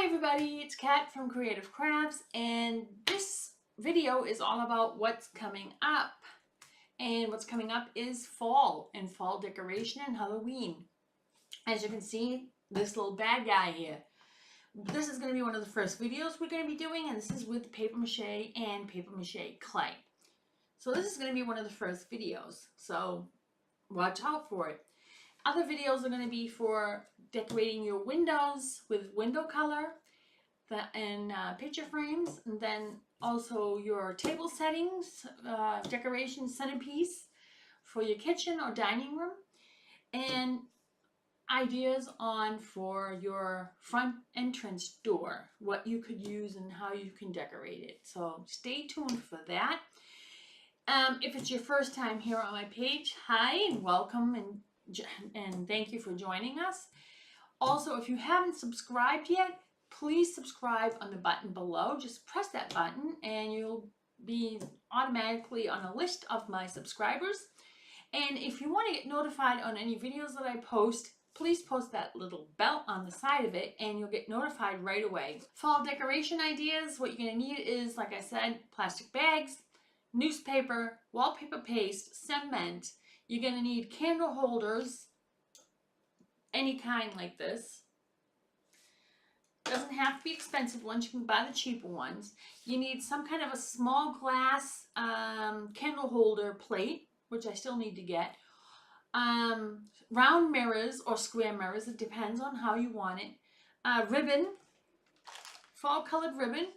Hi everybody, it's Kat from Creative Crafts, and this video is all about what's coming up. And what's coming up is fall and fall decoration and Halloween. As you can see, this little bad guy here. This is going to be one of the first videos we're going to be doing, and this is with paper mache and paper mache clay. So this is going to be one of the first videos, so watch out for it. Other videos are going to be for decorating your windows with window color and picture frames, and then also your table settings, decoration centerpiece for your kitchen or dining room, and ideas on for your front entrance door, what you could use and how you can decorate it. So stay tuned for that. If it's your first time here on my page, hi and welcome, and thank you for joining us. Also, if you haven't subscribed yet, please subscribe on the button below. Just press that button and you'll be automatically on a list of my subscribers. And if you want to get notified on any videos that I post, please post that little bell on the side of it and you'll get notified right away. Fall decoration ideas, what you're going to need is, like I said, plastic bags, newspaper, wallpaper paste, cement. You're going to need candle holders, any kind like this. Doesn't have to be expensive ones. You can buy the cheaper ones. You need some kind of a small glass candle holder plate, which I still need to get. Round mirrors or square mirrors. It depends on how you want it. Ribbon, fall colored ribbon.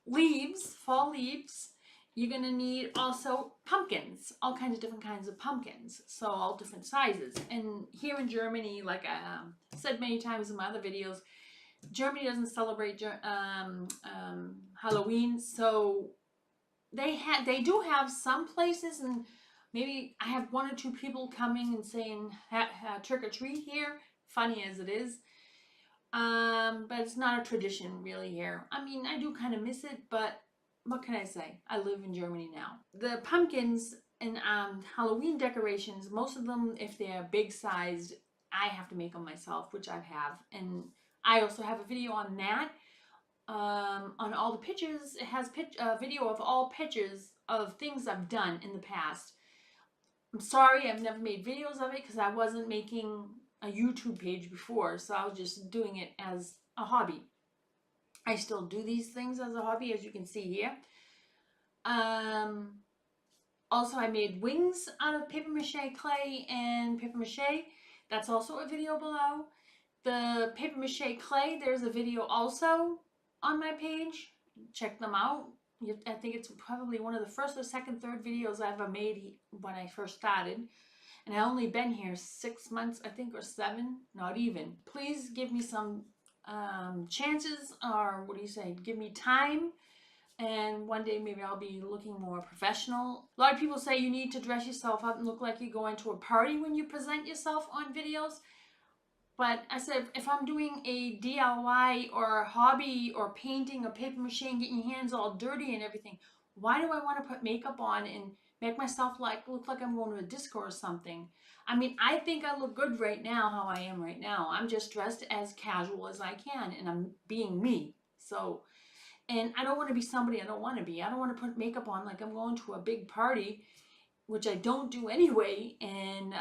Leaves, fall leaves. You're going to need also pumpkins, all kinds of different kinds of pumpkins, so all different sizes. And here in Germany, like I said many times in my other videos, Germany doesn't celebrate Halloween, so they do have some places, and maybe I have one or two people coming and saying trick or treat here, funny as it is. But it's not a tradition really here. I mean, I do kind of miss it, but what can I say? I live in Germany now. The pumpkins and Halloween decorations, most of them, if they're big sized, I have to make them myself, which I have. And I also have a video on that. On all the pictures, it has a video of all pictures of things I've done in the past. I'm sorry I've never made videos of it because I wasn't making a YouTube page before, so I was just doing it as a hobby. I still do these things as a hobby, as you can see here. Also, I made wings out of paper mache clay and paper mache. That's also a video below. The paper mache clay, there's a video also on my page. Check them out. I think it's probably one of the first or second, third videos I ever made when I first started. And I've only been here 6 months, I think, or 7, not even. Please give me some chances, or what do you say, give me time, and one day maybe I'll be looking more professional. A lot of people say you need to dress yourself up and look like you're going to a party when you present yourself on videos. But I said, if I'm doing a DIY or a hobby or painting or paper mache and getting your hands all dirty and everything, why do I want to put makeup on and make myself look like I'm going to a disco or something? I mean, I think I look good right now, how I am right now. I'm just dressed as casual as I can, and I'm being me. So, and I don't want to be somebody I don't want to be. I don't want to put makeup on like I'm going to a big party, which I don't do anyway, and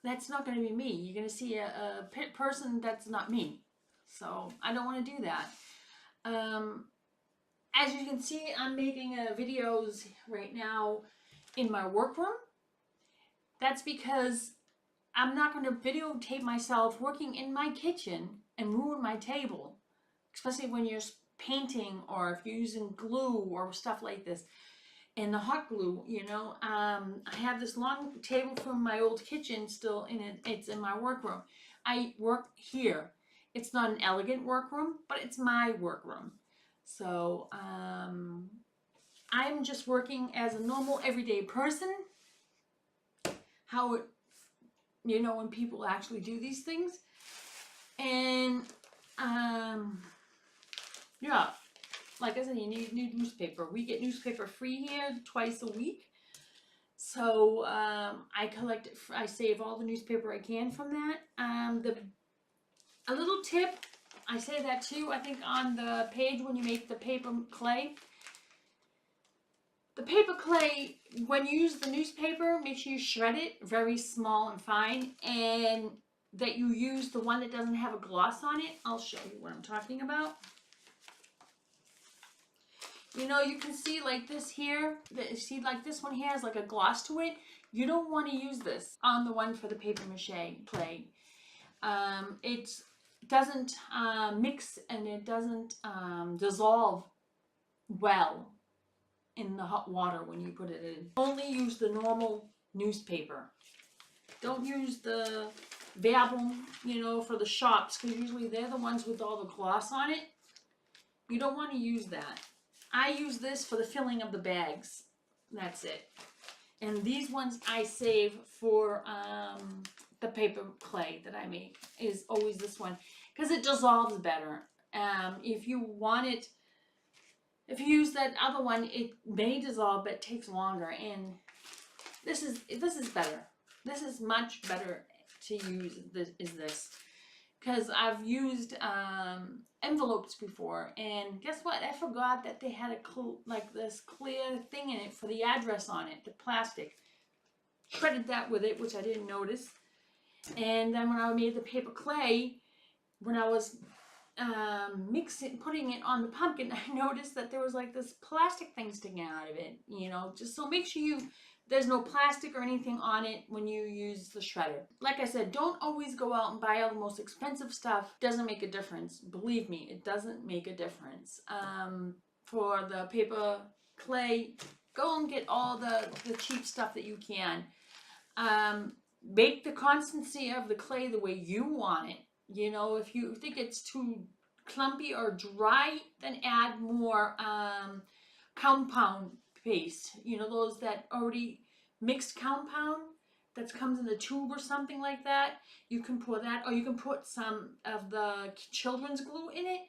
that's not going to be me. You're going to see a person that's not me. So I don't want to do that. As you can see, I'm making videos right now in my workroom. That's because I'm not going to videotape myself working in my kitchen and ruin my table, especially when you're painting or if you're using glue or stuff like this. And the hot glue, you know, I have this long table from my old kitchen still in it. It's in my workroom. I work here. It's not an elegant workroom, but it's my workroom. So I'm just working as a normal everyday person. How it, you know, when people actually do these things. And yeah. Like I said, you need newspaper. We get newspaper free here twice a week. So I save all the newspaper I can from that. A little tip, I say that too, I think on the page when you make the paper clay. The paper clay, when you use the newspaper, make sure you shred it very small and fine, and that you use the one that doesn't have a gloss on it. I'll show you what I'm talking about. You know, you can see like this here, see like this one here has like a gloss to it. You don't want to use this on the one for the paper mache clay. It doesn't mix and it doesn't dissolve well in the hot water when you put it in. Only use the normal newspaper. Don't use the Verbum, you know, for the shops, because usually they're the ones with all the gloss on it. You don't want to use that. I use this for the filling of the bags. That's it. And these ones I save for the paper clay that I make, is always this one, because it dissolves better. If you want it, if you use that other one, it may dissolve, but it takes longer. And this is better. This is much better to use. This, because I've used envelopes before, and guess what? I forgot that they had like this clear thing in it for the address on it, the plastic. Shredded that with it, which I didn't notice. And then when I made the paper clay, when I was putting it on the pumpkin, I noticed that there was like this plastic thing sticking out of it, you know, just so make sure there's no plastic or anything on it when you use the shredder. Like I said, don't always go out and buy all the most expensive stuff. Doesn't make a difference. Believe me, it doesn't make a difference. For the paper clay, go and get all the cheap stuff that you can. Make the consistency of the clay the way you want it. You know, if you think it's too clumpy or dry, then add more compound paste. You know, those that already mixed compound that comes in a tube or something like that. You can pour that, or you can put some of the children's glue in it.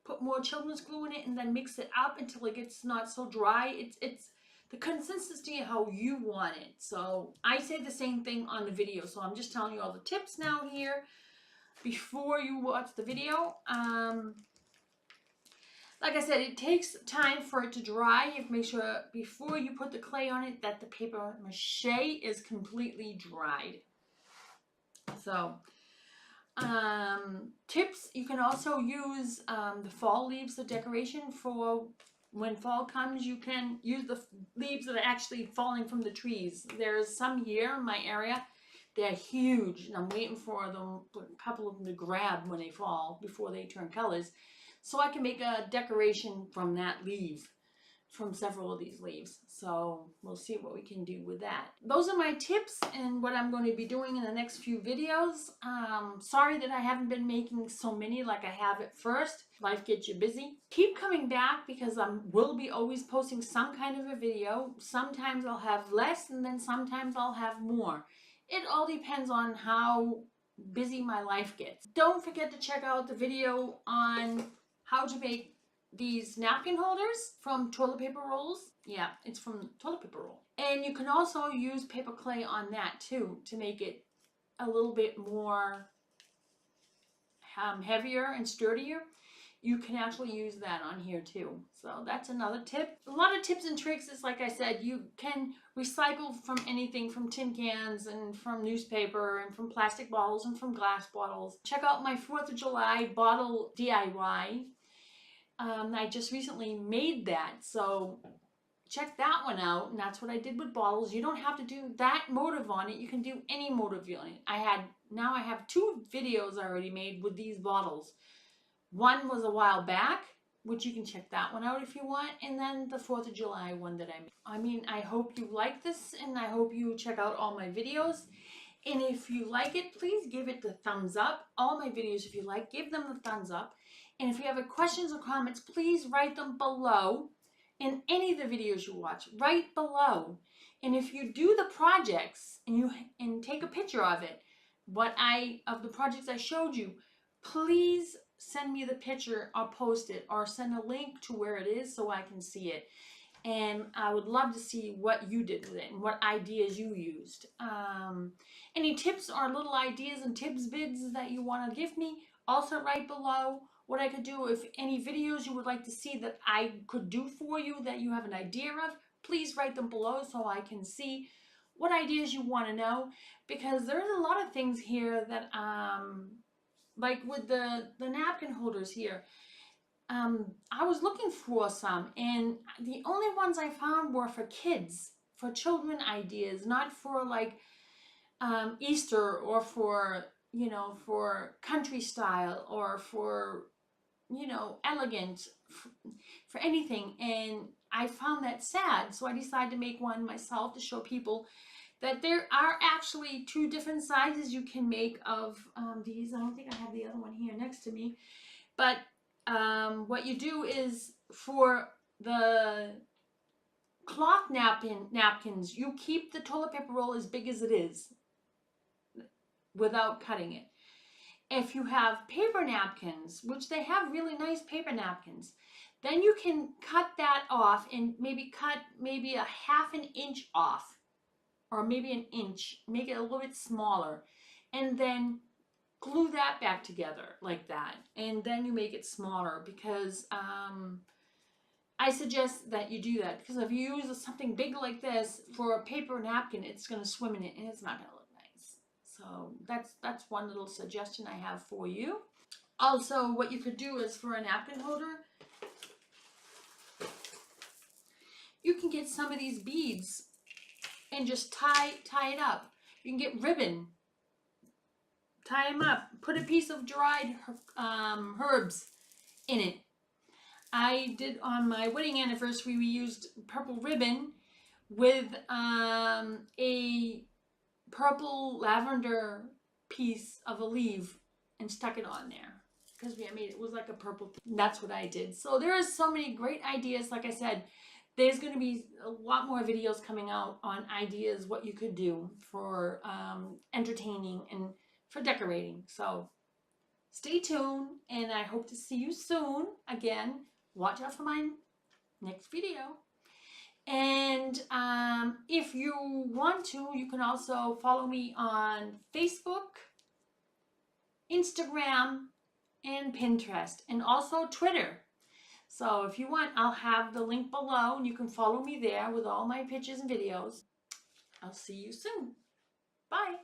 Put more children's glue in it, and then mix it up until it gets not so dry. It's the consistency how you want it. So I say the same thing on the video. So I'm just telling you all the tips now here before you watch the video. Like I said, it takes time for it to dry. You have to make sure before you put the clay on it that the paper mache is completely dried. So, tips, you can also use the fall leaves, the decoration for when fall comes. You can use the leaves that are actually falling from the trees. There's some here in my area. They're huge, and I'm waiting for them, a couple of them to grab when they fall before they turn colors. So I can make a decoration from that leaf, from several of these leaves. So we'll see what we can do with that. Those are my tips and what I'm going to be doing in the next few videos. Sorry that I haven't been making so many like I have at first. Life gets you busy. Keep coming back, because I will be always posting some kind of a video. Sometimes I'll have less, and then sometimes I'll have more. It all depends on how busy my life gets. Don't forget to check out the video on how to make these napkin holders from toilet paper rolls. Yeah, it's from toilet paper roll. And you can also use paper clay on that too to make it a little bit more heavier and sturdier. You can actually use that on here too. So that's another tip. A lot of tips and tricks is, like I said, you can recycle from anything, from tin cans and from newspaper and from plastic bottles and from glass bottles. Check out my 4th of July bottle DIY. I just recently made that, so check that one out. And that's what I did with bottles. You don't have to do that motive on it. You can do any motive on it. Now I have 2 videos already made with these bottles. One was a while back, which you can check that one out if you want, and then the 4th of July one that I made. I mean, I hope you like this, and I hope you check out all my videos. And if you like it, please give it the thumbs up. All my videos, if you like, give them the thumbs up. And if you have any questions or comments, please write them below. In any of the videos you watch, write below. And if you do the projects and take a picture of it, of the projects I showed you, please send me the picture or post it, or send a link to where it is so I can see it. And I would love to see what you did with it and what ideas you used. Any tips or little ideas and tips bids that you want to give me, Also write below what I could do. If any videos you would like to see that I could do for you that you have an idea of, please write them below so I can see what ideas you want to know, because there's a lot of things here that like with the napkin holders here, I was looking for some, and the only ones I found were for kids, for children ideas, not for like Easter, or for, you know, for country style, or for, you know, elegant, for anything. And I found that sad, so I decided to make one myself to show people that there are actually two different sizes you can make of these. I don't think I have the other one here next to me, but what you do is, for the cloth napkins, you keep the toilet paper roll as big as it is without cutting it. If you have paper napkins, which they have really nice paper napkins, then you can cut that off and maybe cut maybe a ½ inch off, or maybe an inch, make it a little bit smaller, and then glue that back together like that, and then you make it smaller, because I suggest that you do that, because if you use something big like this for a paper napkin, it's going to swim in it and it's not going to look nice. So that's one little suggestion I have for you. Also, what you could do is, for a napkin holder, you can get some of these beads and just tie it up. You can get ribbon, tie them up, put a piece of dried herbs in it. I did on my wedding anniversary, we used purple ribbon with a purple lavender piece of a leaf and stuck it on there, because we made it was like a purple. That's what I did. So there are so many great ideas. Like I said, there's going to be a lot more videos coming out on ideas what you could do for entertaining and for decorating. So stay tuned, and I hope to see you soon. Again, watch out for my next video. And if you want to, you can also follow me on Facebook, Instagram, and Pinterest, and also Twitter. So if you want, I'll have the link below, and you can follow me there with all my pictures and videos. I'll see you soon. Bye.